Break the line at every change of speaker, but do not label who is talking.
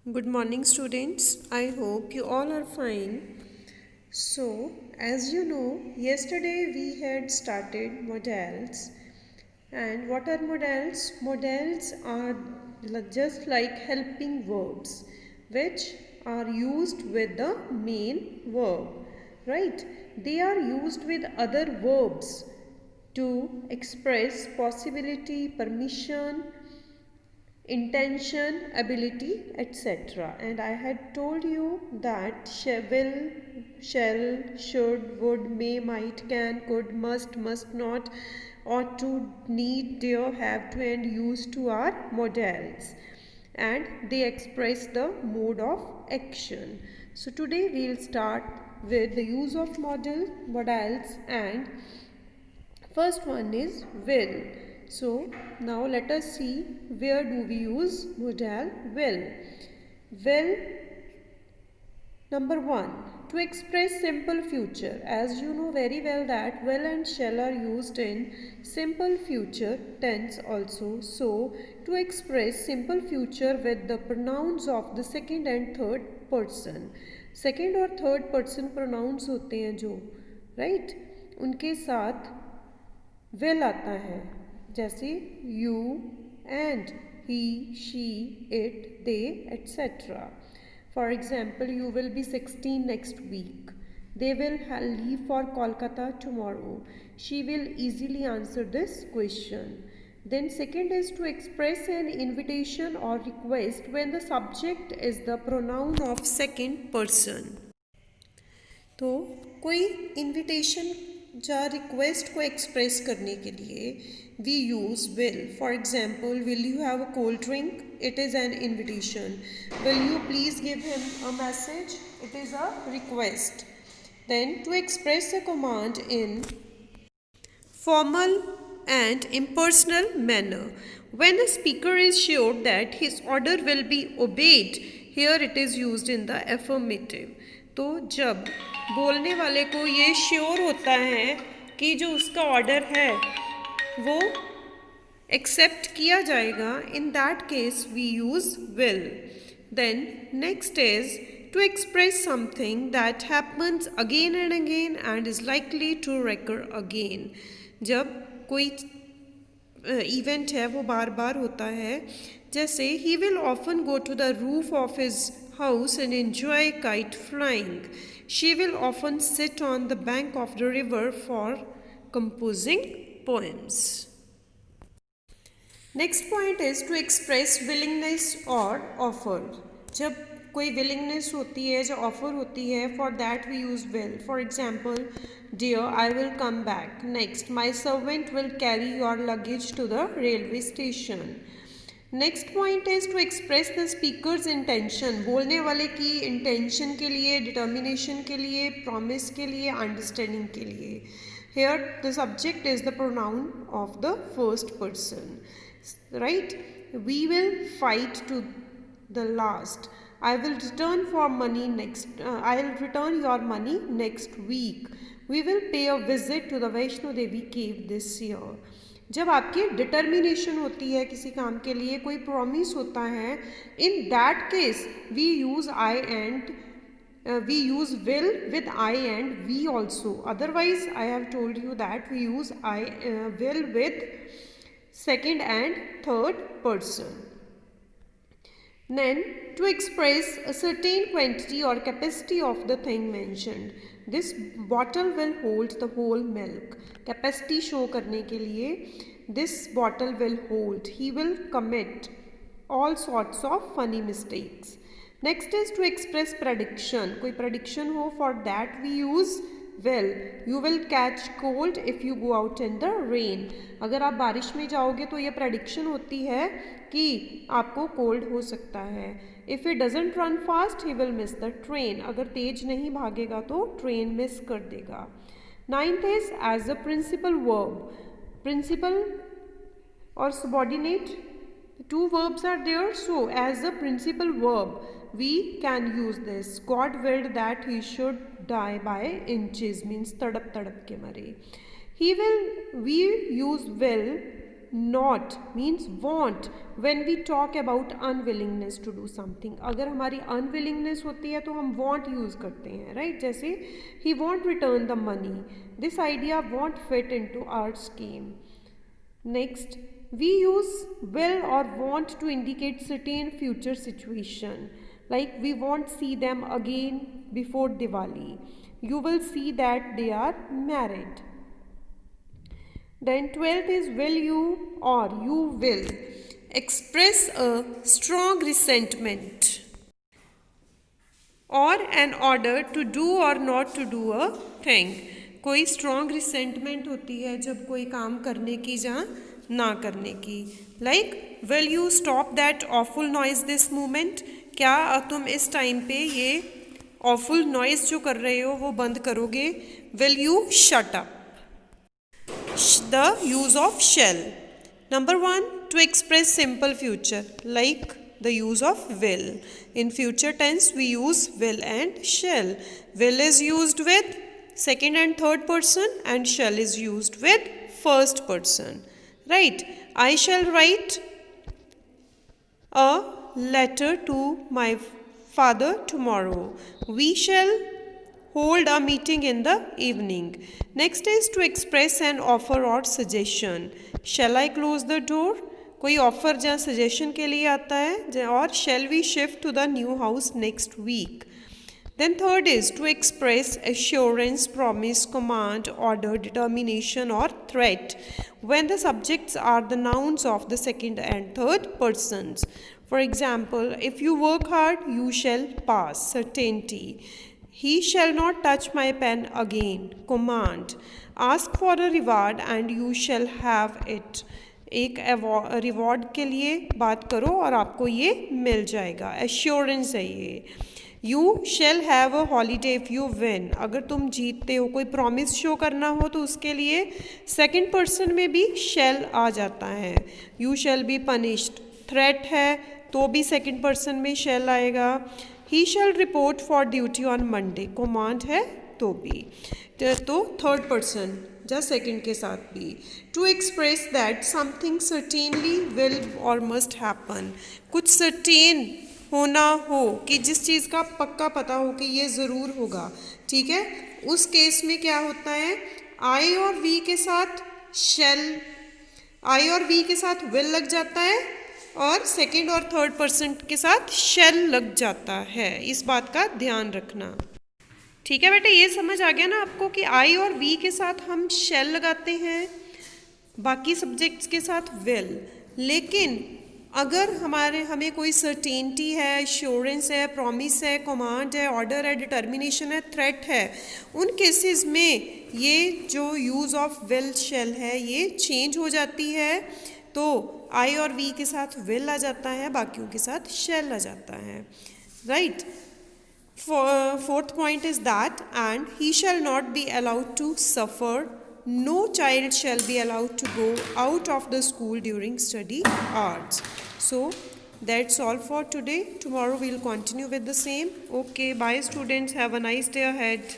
Good morning, students. I hope you all are fine. So, as you know, yesterday we had started modals. And what are modals? Modals are just like helping verbs which are used with the main verb, right? They are used with other verbs to express possibility, permission, intention, ability, etc. And I had told you that will, shall, should, would, may, might, can, could, must not, ought to, need, dare, have to, and used to are modals. And they express the mode of action. So today we'll start with the use of modals, and first one is will. So now let us see where do we use modal will. Will, number one, to express simple future. As you know very well that will and shall are used in simple future tense also. So to express simple future with the pronouns of the second and third person. Second और third person pronouns होते हैं जो, right? उनके साथ will आता है, जैसे you and he, she, it, they, etc. For example, you will be 16 next week. They will leave for Kolkata tomorrow. She will easily answer this question. Then second is to express an invitation or request when the subject is the pronoun of second person. तो कोई invitation या request को express करने के लिए we use will. For example, will you have a cold drink? It is an invitation. Will you please give him a message? It is a request. Then to express a command in formal and impersonal manner. When the speaker is sure that his order will be obeyed, here it is used in the affirmative. तो जब बोलने वाले को ये sure होता है कि जो उसका ऑर्डर है वो एक्सेप्ट किया जाएगा, in that case we use will. Then next is to express something that happens again and again and is likely to recur again. जब कोई इवेंट है वो बार बार होता है, जैसे he will often go to the roof of his house and enjoy kite flying. She will often sit on the bank of the river for composing poems. Next point is to express willingness और offer. जब कोई willingness होती है, जो offer होती है, for that we use will. For example, dear I will come back. Next, my servant will carry your luggage to the railway station. Next point is to express the speaker's intention. बोलने वाले की intention के लिए, determination के लिए, promise के लिए, understanding के लिए. Here the subject is the pronoun of the first person, right? We will fight to the last. I will return for money next. I will return your money next week. We will pay a visit to the Vaishno Devi cave this year. जब आपकी determination होती है किसी काम के लिए, कोई promise होता है, in that case we use I and we use will with I and we also. Otherwise, I have told you that we use will with second and third person. Then, to express a certain quantity or capacity of the thing mentioned. This bottle will hold the whole milk. Capacity show करने के लिए, this bottle will hold. He will commit all sorts of funny mistakes. Next is to express prediction. कोई prediction हो, for that we use will. You will catch cold if you go out in the rain. अगर आप बारिश में जाओगे तो ये prediction होती है कि आपको कोल्ड हो सकता है. If it doesn't run fast he will miss the train. अगर तेज नहीं भागेगा तो ट्रेन मिस कर देगा. Ninth is as a principal verb. Principal और subordinate, two verbs are there, so as a principal verb we can use this. God willed that he should die by inches, means तड़प तड़प के मरे. He will, we use will not means want when we talk about unwillingness to do something. अगर हमारी unwillingness होती है तो हम want use करते हैं, right? जैसे he won't return the money. This idea won't fit into our scheme. Next, we use will or want to indicate certain future situation. Like we won't see them again before Diwali. You will see that they are married. Then 12th is will you or you will express a strong resentment or an order to do or not to do a thing. कोई strong resentment होती है जब कोई काम करने की या ना करने की. Like will you stop that awful noise this moment? क्या तुम इस टाइम पे ये awful noise जो कर रहे हो वो बंद करोगे? Will you shut up? The use of shall. Number 1, to express simple future, like the use of will. In future tense we use will and shall. Will is used with second and third person and shall is used with first person. Right? I shall write a letter to my father tomorrow. We shall hold a meeting in the evening. Next is to express an offer or suggestion. Shall I close the door? कोई offer या suggestion के लिए आता है. और shall we shift to the new house next week? Then third is to express assurance, promise, command, order, determination or threat when the subjects are the nouns of the second and third persons. For example, if you work hard, you shall pass. Certainty. He shall not touch my pen again. Command. Ask for a reward and you shall have it. एक reward के लिए बात करो और आपको ये मिल जाएगा. Assurance है ये. You shall have a holiday if you win. अगर तुम जीतते हो, कोई प्रॉमिस शो करना हो तो उसके लिए सेकंड पर्सन में भी shall आ जाता है. You shall be punished. Threat है तो भी सेकंड पर्सन में shall आएगा. He shall report for duty on Monday. Command है तो भी. तो थर्ड पर्सन या सेकंड के साथ भी. To express that something certainly will और मस्ट हैपन. कुछ सर्टेन होना हो कि जिस चीज़ का पक्का पता हो कि ये ज़रूर होगा. ठीक है, उस केस में क्या होता है, आई और वी के साथ shall, आई और वी के साथ will लग जाता है और सेकंड और थर्ड पर्सन के साथ shall लग जाता है. इस बात का ध्यान रखना. ठीक है बेटा, ये समझ आ गया ना आपको कि आई और वी के साथ हम shall लगाते हैं, बाकी सब्जेक्ट्स के साथ will. लेकिन अगर हमें कोई सर्टेनिटी है, एश्योरेंस है, प्रॉमिस है, कमांड है, ऑर्डर है, डिटर्मिनेशन है, थ्रेट है, उन केसेस में ये जो यूज़ ऑफ विल शैल है ये चेंज हो जाती है. तो आई और वी के साथ विल आ जाता है, बाकियों के साथ शैल आ जाता है. Right. Fourth point is that and he shall not be allowed to suffer. No child shall be allowed to go out of the school during study hours. So that's all for today. Tomorrow we'll continue with the same. Okay, bye students. Have a nice day ahead.